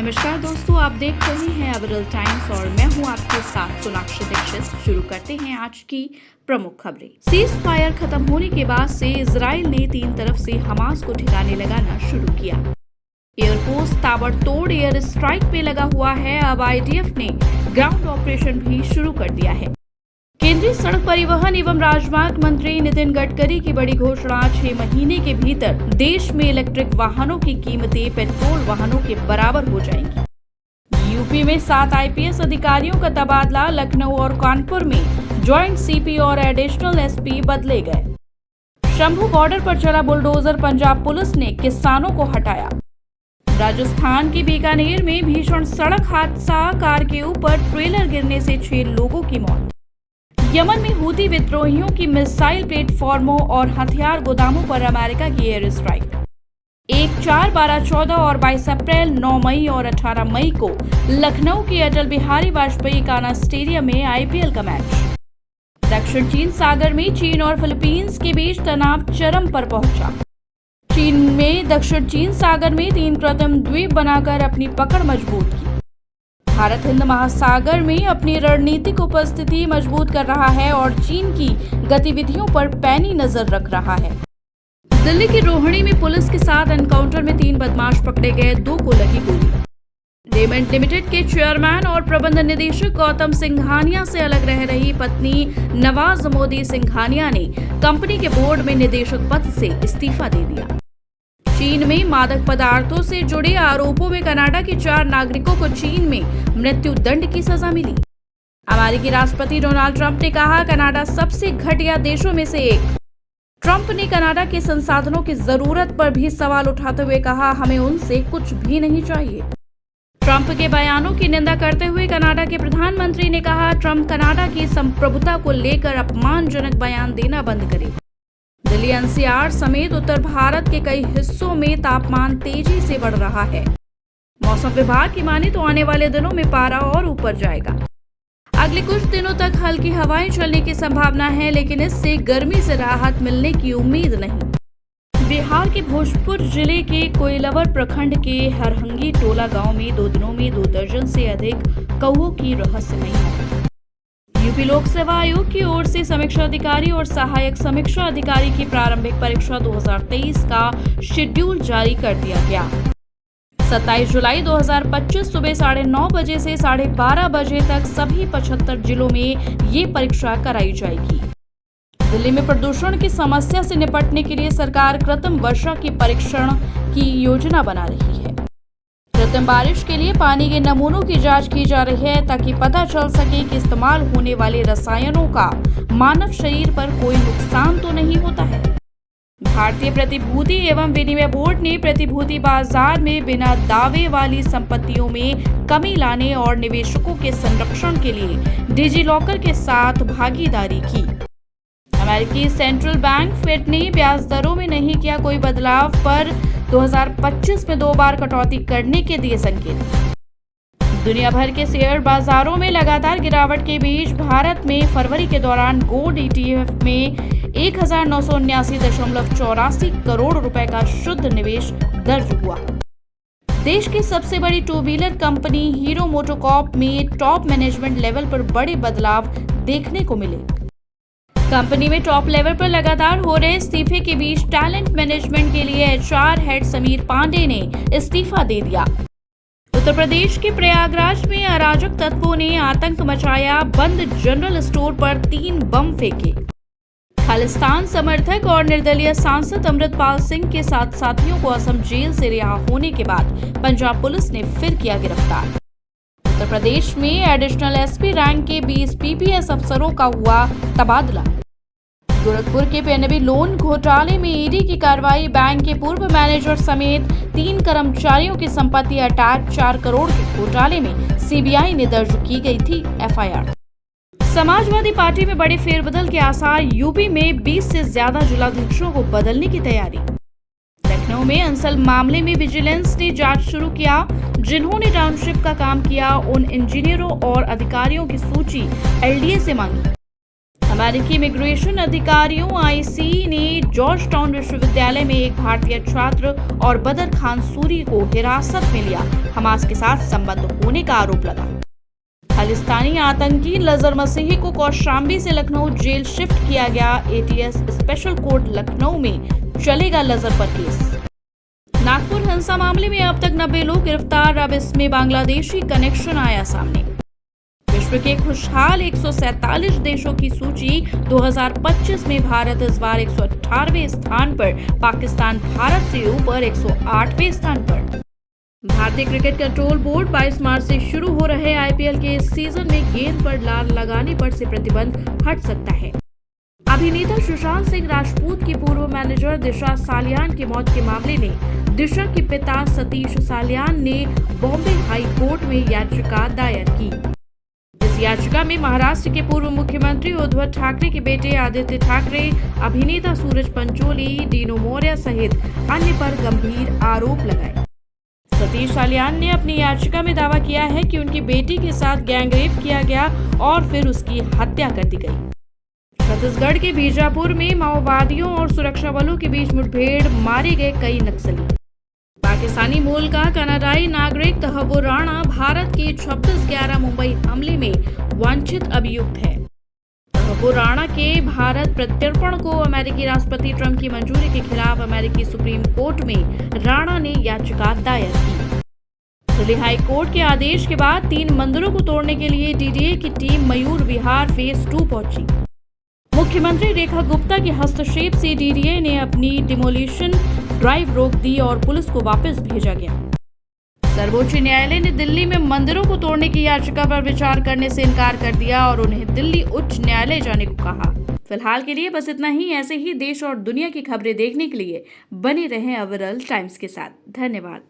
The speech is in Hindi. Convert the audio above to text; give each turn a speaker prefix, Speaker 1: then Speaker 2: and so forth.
Speaker 1: नमस्कार दोस्तों, आप देख रहे हैं अवरल टाइम्स और मैं हूं आपके साथ सोनाक्षी दीक्षित। शुरू करते हैं आज की प्रमुख खबरें। सीज फायर खत्म होने के बाद से इजराइल ने तीन तरफ से हमास को ठिकाने लगाना शुरू किया। एयरफोर्स ताबड़तोड़ एयर स्ट्राइक पे लगा हुआ है। अब आईडीएफ ने ग्राउंड ऑपरेशन भी शुरू कर दिया है। केंद्रीय सड़क परिवहन एवं राजमार्ग मंत्री नितिन गडकरी की बड़ी घोषणा, 6 महीने के भीतर देश में इलेक्ट्रिक वाहनों की कीमतें पेट्रोल वाहनों के बराबर हो जाएंगी। यूपी में 7 आईपीएस अधिकारियों का तबादला, लखनऊ और कानपुर में ज्वाइंट सीपी और एडिशनल एसपी बदले गए। शंभू बॉर्डर पर चला बुलडोजर, पंजाब पुलिस ने किसानों को हटाया। राजस्थान के बीकानेर में भीषण सड़क हादसा, कार के ऊपर ट्रेलर गिरने से 6 लोगों की मौत। यमन में हूती विद्रोहियों की मिसाइल प्लेटफॉर्मों और हथियार गोदामों पर अमेरिका की एयर स्ट्राइक। 1, 4, 12, 14 और 22 अप्रैल, 9 मई और 18 मई को लखनऊ के अटल बिहारी वाजपेयी काना स्टेडियम में आईपीएल का मैच। दक्षिण चीन सागर में चीन और फिलीपींस के बीच तनाव चरम पर पहुंचा। चीन में दक्षिण चीन सागर में 3 कृत्रिम द्वीप बनाकर अपनी पकड़ मजबूत की। भारत हिंद महासागर में अपनी रणनीतिक उपस्थिति मजबूत कर रहा है और चीन की गतिविधियों पर पैनी नजर रख रहा है। दिल्ली की रोहिणी में पुलिस के साथ एनकाउंटर में 3 बदमाश पकड़े गए, 2 को लगी गोली। रेमंड लिमिटेड के चेयरमैन और प्रबंध निदेशक गौतम सिंघानिया से अलग रह रही पत्नी नवाज मोदी सिंघानिया ने कंपनी के बोर्ड में निदेशक पद से इस्तीफा दे दिया। चीन में मादक पदार्थों से जुड़े आरोपों में कनाडा के 4 नागरिकों को चीन में मृत्यु दंड की सजा मिली। अमेरिकी राष्ट्रपति डोनाल्ड ट्रंप ने कहा, कनाडा सबसे घटिया देशों में से एक। ट्रंप ने कनाडा के संसाधनों की जरूरत पर भी सवाल उठाते हुए कहा, हमें उनसे कुछ भी नहीं चाहिए। ट्रंप के बयानों की निंदा करते हुए कनाडा के प्रधानमंत्री ने कहा, ट्रंप कनाडा की संप्रभुता को लेकर अपमानजनक बयान देना बंद करे। दिल्ली एनसीआर समेत उत्तर भारत के कई हिस्सों में तापमान तेजी से बढ़ रहा है। मौसम विभाग की माने तो आने वाले दिनों में पारा और ऊपर जाएगा। अगले कुछ दिनों तक हल्की हवाएं चलने की संभावना है, लेकिन इससे गर्मी से राहत मिलने की उम्मीद नहीं। बिहार के भोजपुर जिले के कोइलवर प्रखंड के हरहंगी टोला गांव में 2 दिनों में 2 दर्जन से अधिक कौओं की रहस्यमयी मौत। यूपी लोक सेवा आयोग की ओर से समीक्षा अधिकारी और सहायक समीक्षा अधिकारी की प्रारंभिक परीक्षा 2023 का शेड्यूल जारी कर दिया गया। 27 जुलाई 2025 सुबह 9:30 बजे से 12:30 बजे तक सभी 75 जिलों में ये परीक्षा कराई जाएगी। दिल्ली में प्रदूषण की समस्या से निपटने के लिए सरकार कृत्रिम वर्षा की परीक्षण की योजना बना रही है। कृत्रिम बारिश के लिए पानी के नमूनों की जांच की जा रही है, ताकि पता चल सके कि इस्तेमाल होने वाले रसायनों का मानव शरीर पर कोई नुकसान तो नहीं होता है। भारतीय प्रतिभूति एवं विनिमय बोर्ड ने प्रतिभूति बाजार में बिना दावे वाली संपत्तियों में कमी लाने और निवेशकों के संरक्षण के लिए डिजिलॉकर के साथ भागीदारी की। अमेरिकी सेंट्रल बैंक फेड ने ब्याज दरों में नहीं किया कोई बदलाव, पर 2025 में 2 बार कटौती करने के दिए संकेत। दुनिया भर के शेयर बाजारों में लगातार गिरावट के बीच भारत में फरवरी के दौरान गोल्ड ईटीएफ में 1979.84 करोड़ रुपए का शुद्ध निवेश दर्ज हुआ। देश की सबसे बड़ी 2 व्हीलर कंपनी हीरो मोटोकॉर्प में टॉप मैनेजमेंट लेवल पर बड़े बदलाव देखने को मिले। कंपनी में टॉप लेवल पर लगातार हो रहे इस्तीफे के बीच टैलेंट मैनेजमेंट के लिए एचआर हेड समीर पांडे ने इस्तीफा दे दिया। उत्तर प्रदेश के प्रयागराज में अराजक तत्वों ने आतंक मचाया, बंद जनरल स्टोर पर 3 बम फेंके। खालिस्तान समर्थक और निर्दलीय सांसद अमृतपाल सिंह के 7 साथियों को असम जेल से रिहा होने के बाद पंजाब पुलिस ने फिर किया गिरफ्तार। उत्तर प्रदेश में एडिशनल एसपी रैंक के 20 पीपीएस अफसरों का हुआ तबादला। गोरखपुर के पीएनबी लोन घोटाले में ईडी की कार्रवाई, बैंक के पूर्व मैनेजर समेत 3 कर्मचारियों की संपत्ति अटैक, 4 करोड़ के घोटाले में सीबीआई ने दर्ज की गई थी एफआईआर। समाजवादी पार्टी में बड़े फेरबदल के आसार, यूपी में 20 से ज्यादा जिलाध्यक्षों को बदलने की तैयारी। लखनऊ में अंसल मामले में विजिलेंस ने जांच शुरू किया, जिन्होंने टाउनशिप का काम किया, उन इंजीनियरों और अधिकारियों की सूची एलडीए से मांगी। अमेरिकी इमिग्रेशन अधिकारियों आईसी ने जॉर्ज टाउन विश्वविद्यालय में एक भारतीय छात्र और बदर खान सूरी को हिरासत में लिया। हमास के साथ संबंध होने का आरोप लगा। खालिस्तानी आतंकी लजर मसीही को कौशाम्बी से लखनऊ जेल शिफ्ट किया गया। एटीएस स्पेशल कोर्ट लखनऊ में चलेगा लजर पर केस। नागपुर हिंसा मामले में अब तक 90 लोग गिरफ्तार। अब इसमें बांग्लादेशी कनेक्शन आया सामने। विश्व के खुशहाल 147 देशों की सूची 2025 में भारत इस बार 118वें स्थान पर, पाकिस्तान भारत से ऊपर 108वें स्थान पर। भारतीय क्रिकेट कंट्रोल बोर्ड 22 मार्च से शुरू हो रहे आईपीएल के इस सीजन में गेंद पर लाल लगाने पर से प्रतिबंध हट सकता है। अभिनेता सुशांत सिंह राजपूत की पूर्व मैनेजर दिशा सालियान की मौत के मामले में दिशा के पिता सतीश सालियान ने बॉम्बे हाई कोर्ट में याचिका दायर की। इस याचिका में महाराष्ट्र के पूर्व मुख्यमंत्री उद्धव ठाकरे के बेटे आदित्य ठाकरे, अभिनेता सूरज पंचोली, डीनो मौर्य सहित अन्य पर गंभीर आरोप लगाए। सतीश सालियान ने अपनी याचिका में दावा किया है कि उनकी बेटी के साथ गैंगरेप किया गया और फिर उसकी हत्या कर दी गई। छत्तीसगढ़ के बीजापुर में माओवादियों और सुरक्षा बलों के बीच मुठभेड़, मारे गए कई नक्सली। पाकिस्तानी मूल का कनाडाई नागरिक तहव्वुर राणा भारत के 26/11 मुंबई हमले में वांछित अभियुक्त है। तहव्वुर राणा के भारत प्रत्यर्पण को अमेरिकी राष्ट्रपति ट्रंप की मंजूरी के खिलाफ अमेरिकी सुप्रीम कोर्ट में राणा ने याचिका दायर की। दिल्ली हाई कोर्ट के आदेश के बाद 3 मंदिरों को तोड़ने के लिए डीडीए की टीम मयूर विहार फेज 2 पहुंची। मुख्यमंत्री रेखा गुप्ता के हस्तक्षेप से डीडीए ने अपनी डिमोलिशन ड्राइव रोक दी और पुलिस को वापस भेजा गया। सर्वोच्च न्यायालय ने दिल्ली में मंदिरों को तोड़ने की याचिका पर विचार करने से इनकार कर दिया और उन्हें दिल्ली उच्च न्यायालय जाने को कहा। फिलहाल के लिए बस इतना ही। ऐसे ही देश और दुनिया की खबरें देखने के लिए बने रहें अविरल टाइम्स के साथ। धन्यवाद।